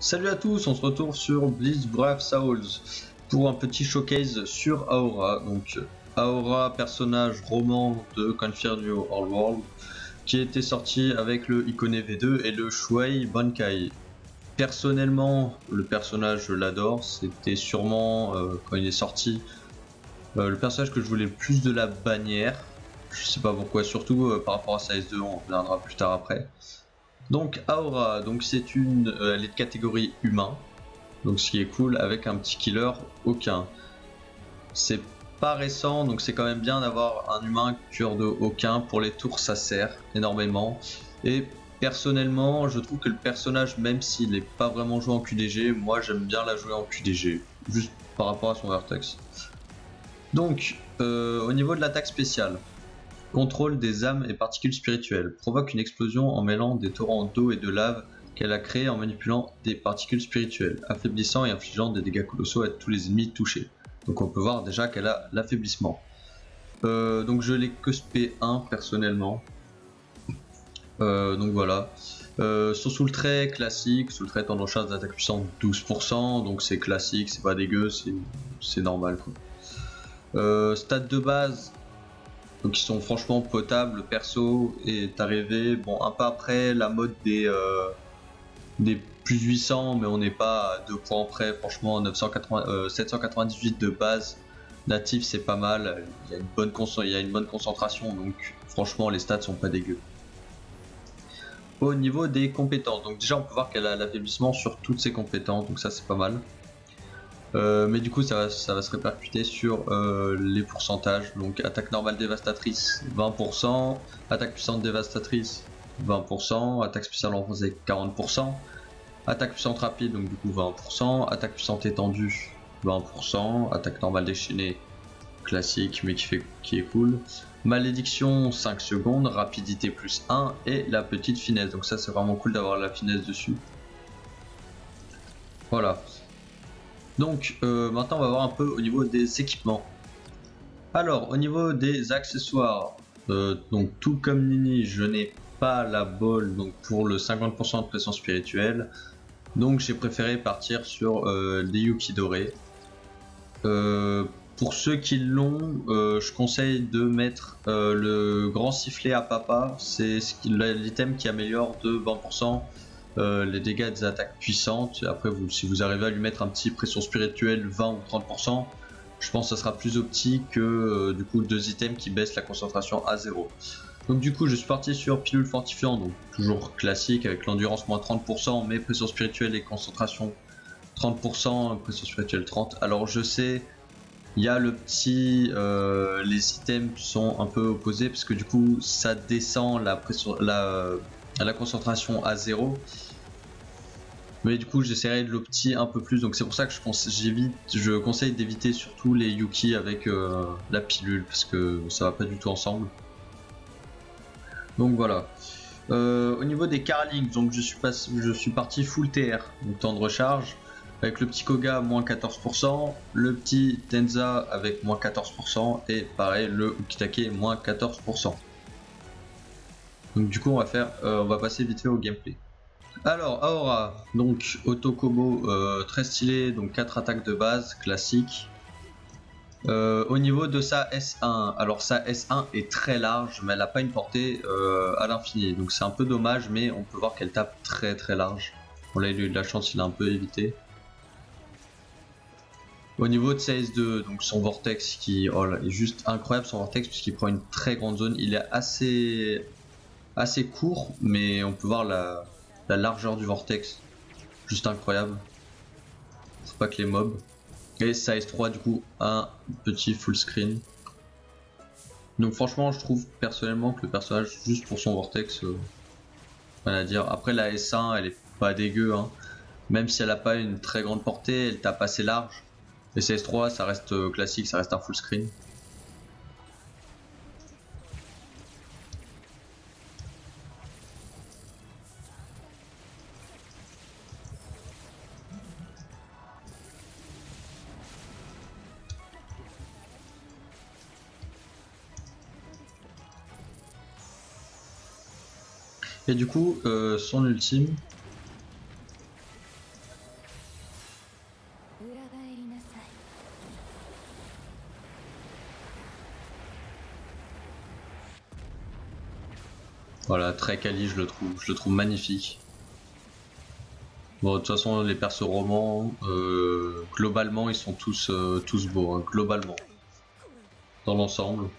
Salut à tous, on se retrouve sur Blitz Brave Souls pour un petit showcase sur Aura. Donc Aura, personnage roman de Confirmio All-World, qui était sorti avec le Ikone V2 et le Shuei Bankai. Personnellement, le personnage je l'adore, c'était sûrement quand il est sorti le personnage que je voulais le plus de la bannière. Je sais pas pourquoi, surtout par rapport à sa S2, on reviendra plus tard après. Donc Aura, donc c'est elle est de catégorie humain, donc ce qui est cool avec un petit killer aucun. C'est pas récent, donc c'est quand même bien d'avoir un humain cure de aucun. Pour les tours ça sert énormément. Et personnellement je trouve que le personnage, même s'il n'est pas vraiment joué en QDG, moi j'aime bien la jouer en QDG, juste par rapport à son vertex. Donc au niveau de l'attaque spéciale, contrôle des âmes et particules spirituelles. Provoque une explosion en mêlant des torrents d'eau et de lave qu'elle a créés en manipulant des particules spirituelles, affaiblissant et infligeant des dégâts colossaux à tous les ennemis touchés. Donc on peut voir déjà qu'elle a l'affaiblissement. Donc je l'ai que SP1 personnellement. Donc voilà. Son soul trait classique, soul trait en charge d'attaque puissante 12%, donc c'est classique, c'est pas dégueu, c'est normal quoi. Stats de base, donc ils sont franchement potables. Le perso est arrivé, bon, un peu après la mode des plus 800, mais on n'est pas à 2 points près. Franchement, 798 de base natif, c'est pas mal. Il y a une bonne concentration, donc franchement les stats sont pas dégueux. Au niveau des compétences, donc déjà on peut voir qu'elle a l'affaiblissement sur toutes ses compétences, donc ça c'est pas mal. Mais du coup ça va se répercuter sur les pourcentages. Donc attaque normale dévastatrice 20%, attaque puissante dévastatrice 20%, attaque spéciale renforcée 40%, attaque puissante rapide donc du coup 20%, attaque puissante étendue 20%, attaque normale déchaînée classique mais qui est cool, malédiction 5 secondes, rapidité plus 1 et la petite finesse. Donc ça c'est vraiment cool d'avoir la finesse dessus. Voilà. Donc maintenant on va voir un peu au niveau des équipements. Alors au niveau des accessoires, donc tout comme Nini, je n'ai pas la ball donc pour le 50% de pression spirituelle, donc j'ai préféré partir sur des Yuki dorés. Pour ceux qui l'ont, je conseille de mettre le grand sifflet à papa, c'est l'item qui améliore de 20% les dégâts des attaques puissantes. Après, si vous arrivez à lui mettre un petit pression spirituelle 20 ou 30%, je pense que ça sera plus optique que du coup 2 items qui baissent la concentration à 0. Donc du coup je suis parti sur pilule fortifiant, donc toujours classique avec l'endurance moins 30%, mais pression spirituelle et concentration 30%, pression spirituelle 30%. Alors je sais, il y a le petit, les items sont un peu opposés parce que du coup ça descend la concentration à 0. Mais du coup j'essaierai de l'opti un peu plus, donc c'est pour ça que je conseille d'éviter surtout les Yuki avec la pilule parce que ça va pas du tout ensemble. Donc voilà. Au niveau des carlings, donc je suis parti full TR, donc temps de recharge, avec le petit Koga moins 14%, le petit Tenza avec moins 14% et pareil le Ukitake moins 14%. Donc du coup on va passer vite fait au gameplay. Alors Aura, donc auto combo très stylé, donc 4 attaques de base classique. Au niveau de sa S1, alors sa S1 est très large, mais elle n'a pas une portée à l'infini, donc c'est un peu dommage, mais on peut voir qu'elle tape très très large. Bon là il a eu de la chance, il a un peu évité. Au niveau de sa S2, donc son vortex qui est juste incroyable, son vortex puisqu'il prend une très grande zone, il est assez court, mais on peut voir la largeur du vortex, juste incroyable. Faut pas que les mobs. Et sa S3 du coup un petit full screen. Donc franchement je trouve personnellement que le personnage, juste pour son vortex, rien à dire. Après la S1 elle est pas dégueu hein. Même si elle a pas une très grande portée, elle tape assez large. Et sa S3 ça reste classique, ça reste un full screen. Et du coup son ultime, Voilà, très quali, je le trouve magnifique. Bon, de toute façon, les persos romans, globalement, ils sont tous beaux, hein, globalement, dans l'ensemble.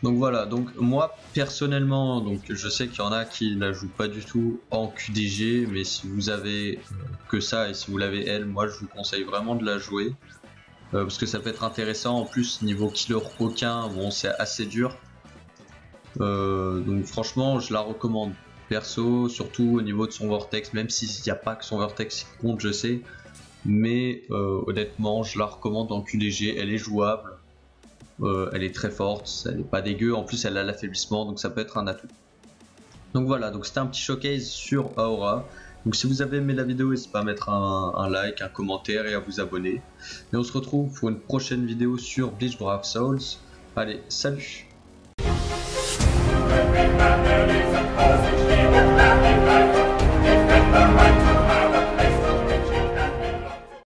Donc voilà, donc moi personnellement, donc je sais qu'il y en a qui la jouent pas du tout en QDG, mais si vous avez que ça et si vous l'avez elle, moi je vous conseille vraiment de la jouer parce que ça peut être intéressant. En plus niveau killer aucun, bon c'est assez dur, donc franchement je la recommande perso, surtout au niveau de son vortex, même s'il n'y a pas que son vortex qui compte, je sais, mais honnêtement je la recommande en QDG, elle est jouable. Elle est très forte, elle n'est pas dégueu, en plus elle a l'affaiblissement, donc ça peut être un atout. Donc voilà, donc c'était un petit showcase sur Aura. Donc si vous avez aimé la vidéo, n'hésitez pas à mettre un like, un commentaire et à vous abonner. Et on se retrouve pour une prochaine vidéo sur Bleach Brave Souls. Allez, salut!